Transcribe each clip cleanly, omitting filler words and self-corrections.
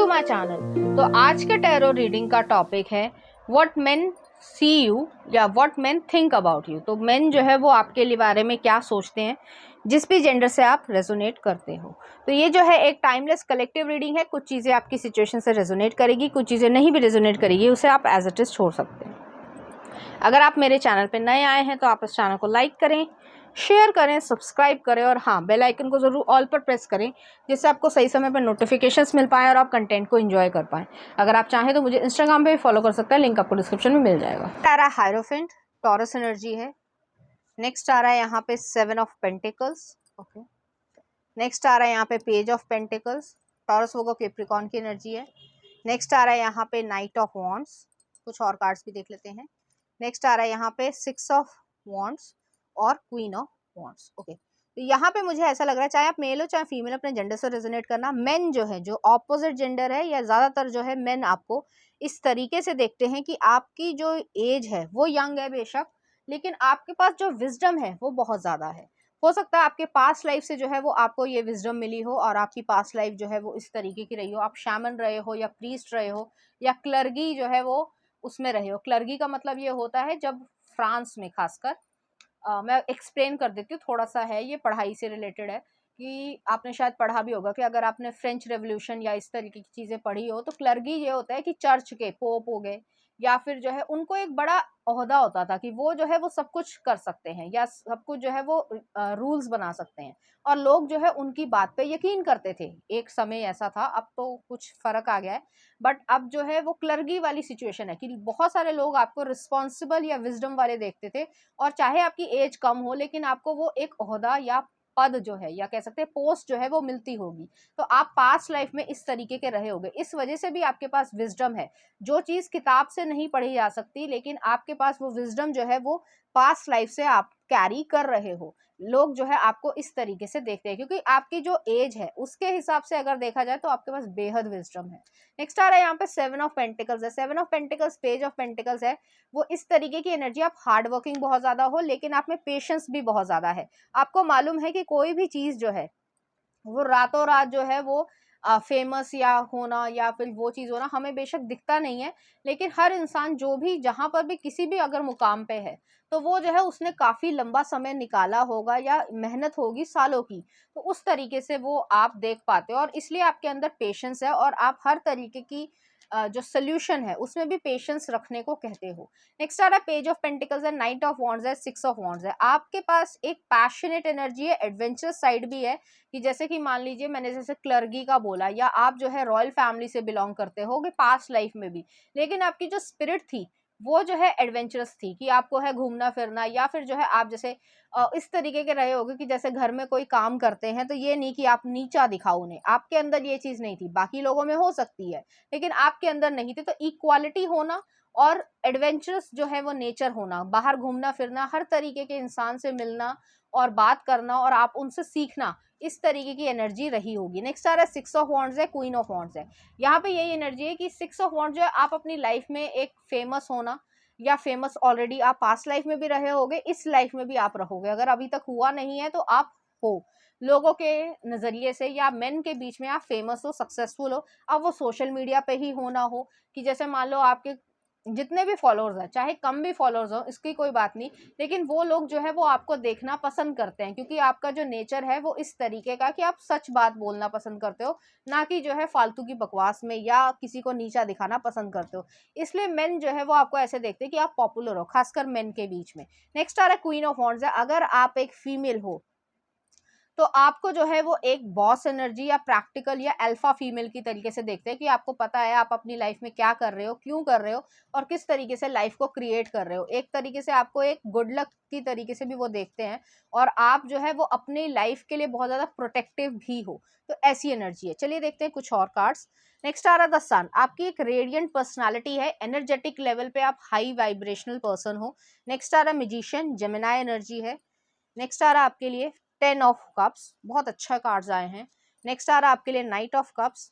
To my channel. तो आज के टैरो रीडिंग का टॉपिक है व्हाट मेन सी यू या what main think about you. तो मेन जो है वो आपके लिए बारे में क्या सोचते हैं, जिस भी जेंडर से आप रेजोनेट करते हो। तो ये जो है एक टाइमलेस कलेक्टिव रीडिंग है। कुछ चीज़ें आपकी सिचुएशन से रेजोनेट करेगी, कुछ चीज़ें नहीं भी रेजोनेट करेगी, उसे आप एज इट इज छोड़ सकते हैं। अगर आप मेरे चैनल पर नए आए हैं तो आप इस चैनल को लाइक करें, शेयर करें, सब्सक्राइब करें और हाँ, बेल आइकन को ज़रूर ऑल पर प्रेस करें, जिससे आपको सही समय पर नोटिफिकेशंस मिल पाएँ और आप कंटेंट को एंजॉय कर पाएँ। अगर आप चाहें तो मुझे इंस्टाग्राम पे भी फॉलो कर सकते हैं, लिंक आपको डिस्क्रिप्शन में मिल जाएगा। आ रहा है हायरोफेंट, टॉरस एनर्जी है। नेक्स्ट आ रहा है यहाँ पे 7 ऑफ पेंटिकल्स। ओके, नेक्स्ट आ रहा है यहाँ पे पेज ऑफ पेंटिकल्स, टॉरस वोगो कैप्रिकॉर्न की एनर्जी है। नेक्स्ट आ रहा है यहाँ पे नाइट ऑफ वॉन्ड्स। कुछ और कार्ड्स भी देख लेते हैं। नेक्स्ट आ रहा है यहाँ पे 6 ऑफ वॉन्ड्स और क्वीन ऑफ वॉन्ड्स। ओके, तो यहाँ पे मुझे ऐसा लग रहा है, चाहे आप मेल हो चाहे फीमेल, अपने जेंडर से रेजोनेट करना। मेन जो है, जो ऑपोजिट जेंडर है या ज़्यादातर जो है मेन आपको इस तरीके से देखते हैं कि आपकी जो एज है वो यंग है बेशक, लेकिन आपके पास जो विजडम है वो बहुत ज़्यादा है। हो सकता है आपके पास्ट लाइफ से जो है वो आपको ये विजडम मिली हो और आपकी पास्ट लाइफ जो है वो इस तरीके की रही हो। आप शैमन रहे हो या प्रीस्ट रहे हो या क्लर्गी जो है वो उसमें रहे हो। क्लर्गी का मतलब ये होता है, जब फ्रांस में खासकर, मैं एक्सप्लेन कर देती हूँ थोड़ा सा, है ये पढ़ाई से रिलेटेड है कि आपने शायद पढ़ा भी होगा कि अगर आपने फ्रेंच रेवोल्यूशन या इस तरीके की चीज़ें पढ़ी हो तो क्लर्गी ये होता है कि चर्च के पोप हो गए या फिर जो है उनको एक बड़ा ओहदा होता था कि वो जो है वो सब कुछ कर सकते हैं या सब कुछ जो है वो रूल्स बना सकते हैं और लोग जो है उनकी बात पे यकीन करते थे। एक समय ऐसा था, अब तो कुछ फर्क आ गया है, बट अब जो है वो क्लर्गी वाली सिचुएशन है कि बहुत सारे लोग आपको रिस्पॉन्सिबल या विजडम वाले देखते थे और चाहे आपकी एज कम हो लेकिन आपको वो एक ओहदा या पद जो है या कह सकते हैं पोस्ट जो है वो मिलती होगी। तो आप पास्ट लाइफ में इस तरीके के रहे होगे, इस वजह से भी आपके पास विजडम है। जो चीज किताब से नहीं पढ़ी जा सकती, लेकिन आपके पास वो विजडम जो है वो पास्ट लाइफ से आप कैरी कर रहे हो। लोग जो है आपको इस तरीके से देखते हैं क्योंकि आपकी जो एज है उसके हिसाब से अगर देखा जाए तो आपके पास बेहद विजडम है। नेक्स्ट आ रहा है यहाँ पे 7 ऑफ पेंटिकल्स है। 7 of pentacles, page of pentacles है। वो इस तरीके की एनर्जी, आप हार्ड वर्किंग बहुत ज्यादा हो लेकिन आप में पेशेंस भी बहुत ज्यादा है। आपको मालूम है कि कोई भी चीज जो है वो रातों रात जो है वो फेमस या होना या फिर वो चीज़ होना हमें बेशक दिखता नहीं है, लेकिन हर इंसान जो भी जहाँ पर भी किसी भी अगर मुकाम पे है तो वो जो है उसने काफ़ी लंबा समय निकाला होगा या मेहनत होगी सालों की। तो उस तरीके से वो आप देख पाते हो और इसलिए आपके अंदर पेशेंस है और आप हर तरीके की जो सोल्यूशन है उसमें भी पेशेंस रखने को कहते हो। नेक्स्ट आ रहा है पेज ऑफ पेंटिकल्स है, नाइट ऑफ वॉन्ड्स है, 6 ऑफ वॉन्ड्स है। आपके पास एक पैशनेट एनर्जी है, एडवेंचरस साइड भी है कि जैसे कि मान लीजिए मैंने जैसे क्लर्गी का बोला, या आप जो है रॉयल फैमिली से बिलोंग करते हो पास्ट लाइफ में भी, लेकिन आपकी जो स्पिरिट थी वो जो है एडवेंचरस थी कि आपको है घूमना फिरना, या फिर जो है आप जैसे इस तरीके के रहे होगे कि जैसे घर में कोई काम करते हैं तो ये नहीं कि आप नीचा दिखाओ उन्हें, आपके अंदर ये चीज नहीं थी। बाकी लोगों में हो सकती है लेकिन आपके अंदर नहीं थी। तो इक्वालिटी होना और एडवेंचरस जो है वो नेचर होना, बाहर घूमना फिरना, हर तरीके के इंसान से मिलना और बात करना और आप उनसे सीखना, इस तरीके की एनर्जी रही होगी। नेक्स्ट आ रहा है 6 ऑफ वॉन्ड्स है, क्वीन ऑफ वॉन्ड्स है। यहाँ पे यही एनर्जी है कि 6 ऑफ वॉन्ड्स जो है आप अपनी लाइफ में एक फेमस होना, या फेमस ऑलरेडी आप पास्ट लाइफ में भी रहे होगे, इस लाइफ में भी आप रहोगे। अगर अभी तक हुआ नहीं है तो आप हो, लोगों के नज़रिए से या मेन के बीच में आप फेमस हो, सक्सेसफुल हो। अब वो सोशल मीडिया पे ही होना हो कि जैसे मान लो आपके जितने भी फॉलोअर्स हैं, चाहे कम भी फॉलोअर्स हो इसकी कोई बात नहीं, लेकिन वो लोग जो है वो आपको देखना पसंद करते हैं क्योंकि आपका जो नेचर है वो इस तरीके का कि आप सच बात बोलना पसंद करते हो, ना कि जो है फालतू की बकवास में या किसी को नीचा दिखाना पसंद करते हो। इसलिए मेन जो है वो आपको ऐसे देखते हैं कि आप पॉपुलर हो, खासकर मेन के बीच में। नेक्स्ट आ रहा है क्वीन ऑफ वॉन्ड्स है। अगर आप एक फीमेल हो तो आपको जो है वो एक बॉस एनर्जी या प्रैक्टिकल या अल्फा फीमेल की तरीके से देखते हैं कि आपको पता है आप अपनी लाइफ में क्या कर रहे हो, क्यों कर रहे हो और किस तरीके से लाइफ को क्रिएट कर रहे हो। एक तरीके से आपको एक गुड लक की तरीके से भी वो देखते हैं और आप जो है वो अपनी लाइफ के लिए बहुत ज़्यादा प्रोटेक्टिव भी हो। तो ऐसी एनर्जी है। चलिए देखते हैं कुछ और कार्ड्स। नेक्स्ट आ रहा द सन। आपकी एक रेडियंट पर्सनालिटी है, एनर्जेटिक लेवल पे आप हाई वाइब्रेशनल पर्सन हो। नेक्स्ट आ रहा मैजिशियन, जेमिनाई एनर्जी है। नेक्स्ट आ रहा आपके लिए 10 ऑफ कप्स, बहुत अच्छा कार्ड्स आए हैं। नेक्स्ट आ रहा आपके लिए night of cups,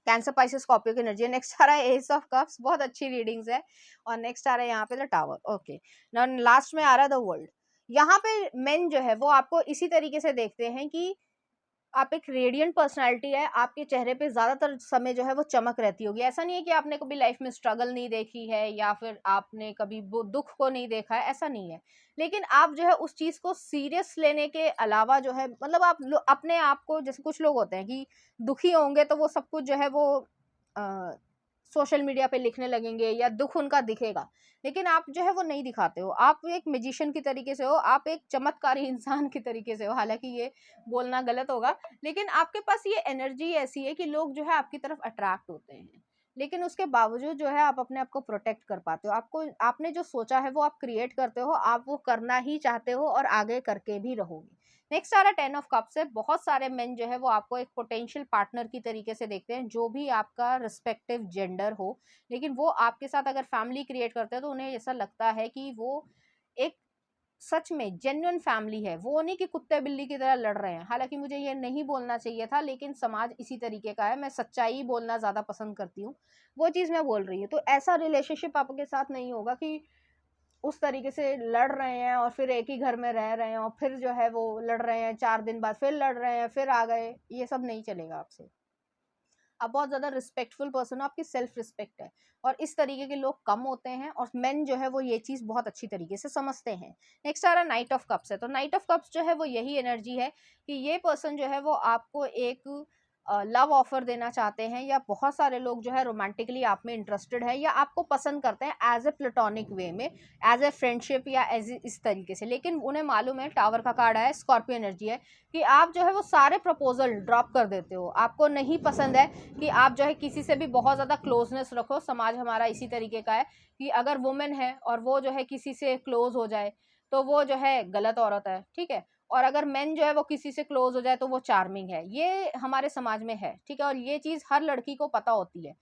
cancer, Pisces, Scorpio की एनर्जी है। नेक्स्ट आ रहा है एस ऑफ कप्स, बहुत अच्छी रीडिंग्स है। और नेक्स्ट आ रहा है यहाँ पे द टावर। ओके, लास्ट में आ रहा है द वर्ल्ड। यहाँ पे मेन जो है वो आपको इसी तरीके से देखते हैं कि आप एक रेडिएंट पर्सनैलिटी है, आपके चेहरे पे ज़्यादातर समय जो है वो चमक रहती होगी। ऐसा नहीं है कि आपने कभी लाइफ में स्ट्रगल नहीं देखी है या फिर आपने कभी वो दुःख को नहीं देखा है, ऐसा नहीं है। लेकिन आप जो है उस चीज़ को सीरियस लेने के अलावा जो है मतलब आप अपने आप को, जैसे कुछ लोग होते हैं कि दुखी होंगे तो वो सब कुछ जो है वो सोशल मीडिया पे लिखने लगेंगे या दुःख उनका दिखेगा। लेकिन आप जो है वो नहीं दिखाते हो। आप एक मैजिशियन की तरीके से हो, आप एक चमत्कारी इंसान की तरीके से हो। हालाँकि ये बोलना गलत होगा, लेकिन आपके पास ये एनर्जी ऐसी है कि लोग जो है आपकी तरफ अट्रैक्ट होते हैं। लेकिन उसके बावजूद जो है आप अपने आप को प्रोटेक्ट कर पाते हो। आपको आपने जो सोचा है वो आप क्रिएट करते हो, आप वो करना ही चाहते हो और आगे करके भी रहोगे। नेक्स्ट आ रहा है 10 ऑफ कप्स है। बहुत सारे मेन जो है वो आपको एक पोटेंशियल पार्टनर की तरीके से देखते हैं, जो भी आपका रिस्पेक्टिव जेंडर हो। लेकिन वो आपके साथ अगर फैमिली क्रिएट करते हैं तो उन्हें ऐसा लगता है कि वो एक सच में जेन्युइन फैमिली है, वो नहीं कि कुत्ते बिल्ली की तरह लड़ रहे हैं। हालांकि मुझे ये नहीं बोलना चाहिए था, लेकिन समाज इसी तरीके का है। मैं सच्चाई बोलना ज़्यादा पसंद करती हूँ, वो चीज़ मैं बोल रही हूँ। तो ऐसा रिलेशनशिप आपके साथ नहीं होगा कि उस तरीके से लड़ रहे हैं और फिर एक ही घर में रह रहे हैं और फिर जो है वो लड़ रहे हैं, 4 दिन बाद फिर लड़ रहे हैं, फिर आ गए। ये सब नहीं चलेगा आपसे। आप बहुत ज़्यादा रिस्पेक्टफुल पर्सन हो, आपकी सेल्फ रिस्पेक्ट है और इस तरीके के लोग कम होते हैं और मेन जो है वो ये चीज़ बहुत अच्छी तरीके से समझते हैं। नेक्स्ट आ रहा है नाइट ऑफ कप्स है। तो नाइट ऑफ कप्स जो है वो यही एनर्जी है कि ये पर्सन जो है वो आपको एक लव ऑफर देना चाहते हैं, या बहुत सारे लोग जो है रोमांटिकली आप में इंटरेस्टेड है या आपको पसंद करते हैं एज ए प्लेटोनिक वे में, एज ए फ्रेंडशिप या एज इस तरीके से। लेकिन उन्हें मालूम है, टावर का कार्ड है, स्कॉर्पियो एनर्जी है, कि आप जो है वो सारे प्रपोजल ड्रॉप कर देते हो। आपको नहीं पसंद है कि आप जो है किसी से भी बहुत ज़्यादा क्लोजनेस रखो। समाज हमारा इसी तरीके का है कि अगर वुमेन है और वो जो है किसी से क्लोज हो जाए तो वो जो है गलत औरत है, ठीक है। और अगर मेन जो है वो किसी से क्लोज हो जाए तो वो चार्मिंग है। ये हमारे समाज में है, ठीक है। और ये चीज़ हर लड़की को पता होती है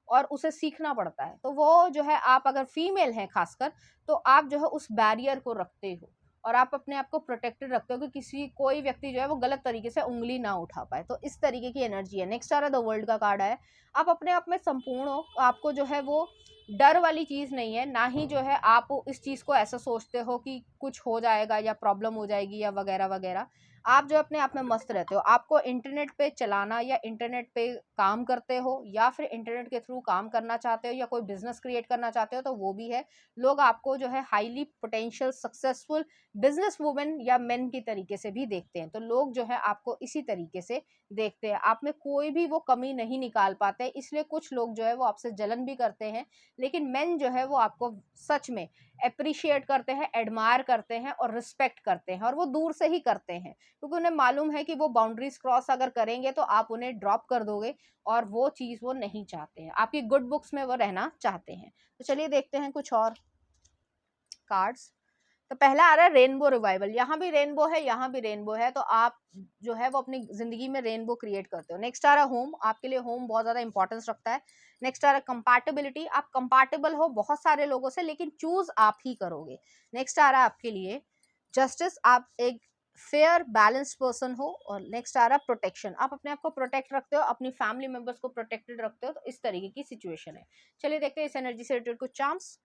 और उसे सीखना पड़ता है। तो वो जो है, आप अगर फीमेल हैं खासकर, तो आप जो है उस बैरियर को रखते हो और आप अपने आप को प्रोटेक्टेड रखते हो कि किसी कोई व्यक्ति जो है वो गलत तरीके से उंगली ना उठा पाए। तो इस तरीके की एनर्जी है। नेक्स्ट आ रहा है द वर्ल्ड का कार्ड है। आप अपने आप में संपूर्ण हो, आपको जो है वो डर वाली चीज़ नहीं है, ना ही जो है आप इस चीज़ को ऐसा सोचते हो कि कुछ हो जाएगा या प्रॉब्लम हो जाएगी या वगैरह वगैरह। आप जो अपने आप में मस्त रहते हो। आपको इंटरनेट पे चलाना या इंटरनेट पे काम करते हो या फिर इंटरनेट के थ्रू काम करना चाहते हो या कोई बिजनेस क्रिएट करना चाहते हो तो वो भी है। लोग आपको जो है highly potential successful business women या मेन की तरीके से भी देखते हैं। तो लोग जो है आपको इसी तरीके से देखते हैं। आप में कोई भी वो कमी नहीं निकाल पाते, इसलिए कुछ लोग जो है वो आपसे जलन भी करते हैं। लेकिन मेन जो है वो आपको सच में अप्रिशिएट करते हैं, एडमायर करते हैं और रिस्पेक्ट करते हैं, और वो दूर से ही करते हैं क्योंकि उन्हें मालूम है कि वो बाउंड्रीज क्रॉस अगर करेंगे तो आप उन्हें ड्रॉप कर दोगे, और वो चीज़ वो नहीं चाहते हैं। आपकी गुड बुक्स में वो रहना चाहते हैं। तो चलिए देखते हैं कुछ और कार्ड्स। तो पहला आ रहा है रेनबो रिवाइवल। यहाँ भी रेनबो है, यहाँ भी रेनबो है, तो आप जो है वो अपनी जिंदगी में रेनबो क्रिएट करते हो। नेक्स्ट आ रहा है होम। आपके लिए होम बहुत ज्यादा इंपॉर्टेंस रखता है। नेक्स्ट आ रहा है कंपैटिबिलिटी। आप कंपैटिबल हो बहुत सारे लोगों से, लेकिन चूज आप ही करोगे। नेक्स्ट आ रहा है आपके लिए जस्टिस। आप एक फेयर बैलेंस्ड पर्सन हो। और नेक्स्ट आ रहा है प्रोटेक्शन। आप अपने आप को प्रोटेक्ट रखते हो, अपनी फैमिली मेंबर्स को प्रोटेक्टेड रखते हो। तो इस तरीके की सिचुएशन है। चलिए देखते हैं इस एनर्जी से रिलेटेड कुछ चार्म्स।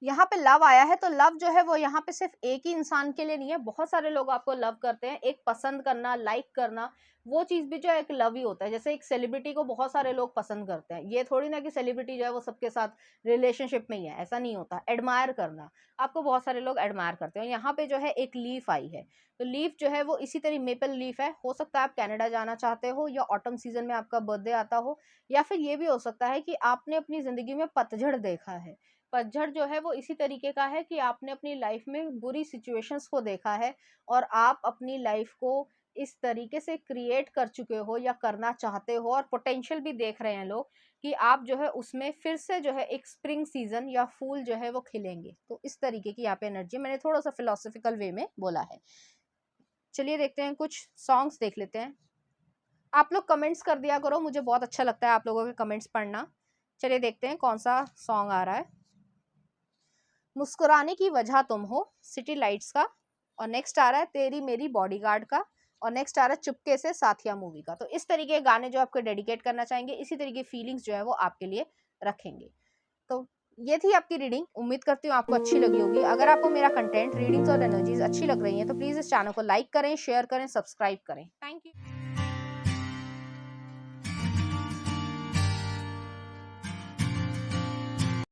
यहाँ पे लव आया है, तो लव जो है वो यहाँ पे सिर्फ एक ही इंसान के लिए नहीं है, बहुत सारे लोग आपको लव करते हैं। एक पसंद करना, लाइक करना, वो चीज भी जो है एक लव ही होता है। जैसे एक सेलिब्रिटी को बहुत सारे लोग पसंद करते हैं, ये थोड़ी ना कि सेलिब्रिटी जो है वो सबके साथ रिलेशनशिप में ही है, ऐसा नहीं होता। एडमायर करना, आपको बहुत सारे लोग एडमायर करते हैं। यहाँ पे जो है एक लीफ आई है, तो लीफ जो है वो इसी तरह मेपल लीफ है। हो सकता है आप कनाडा जाना चाहते हो या ऑटम सीजन में आपका बर्थडे आता हो, या फिर ये भी हो सकता है कि आपने अपनी जिंदगी में पतझड़ देखा है। पतझड़ जो है वो इसी तरीके का है कि आपने अपनी लाइफ में बुरी सिचुएशंस को देखा है और आप अपनी लाइफ को इस तरीके से क्रिएट कर चुके हो या करना चाहते हो, और पोटेंशियल भी देख रहे हैं लोग कि आप जो है उसमें फिर से जो है एक स्प्रिंग सीजन या फूल जो है वो खिलेंगे। तो इस तरीके की यहाँ पे एनर्जी मैंने थोड़ा सा फिलोसफिकल वे में बोला है। चलिए देखते हैं कुछ सॉन्ग्स देख लेते हैं। आप लोग कमेंट्स कर दिया करो, मुझे बहुत अच्छा लगता है आप लोगों के कमेंट्स पढ़ना। चलिए देखते हैं कौन सा सॉन्ग आ रहा है। मुस्कुराने की वजह तुम हो, सिटी लाइट्स का। और नेक्स्ट आ रहा है तेरी मेरी बॉडीगार्ड का। और नेक्स्ट आ रहा है चुपके से साथिया मूवी का। तो इस तरीके के गाने जो आपको डेडिकेट करना चाहेंगे, इसी तरीके फीलिंग्स जो है वो आपके लिए रखेंगे। तो ये थी आपकी रीडिंग। उम्मीद करती हूँ आपको अच्छी लगी होगी। अगर आपको मेरा कंटेंट, रीडिंग्स और एनर्जीज अच्छी लग रही हैं तो प्लीज़ इस चैनल को लाइक करें, शेयर करें, सब्सक्राइब करें। Thank you.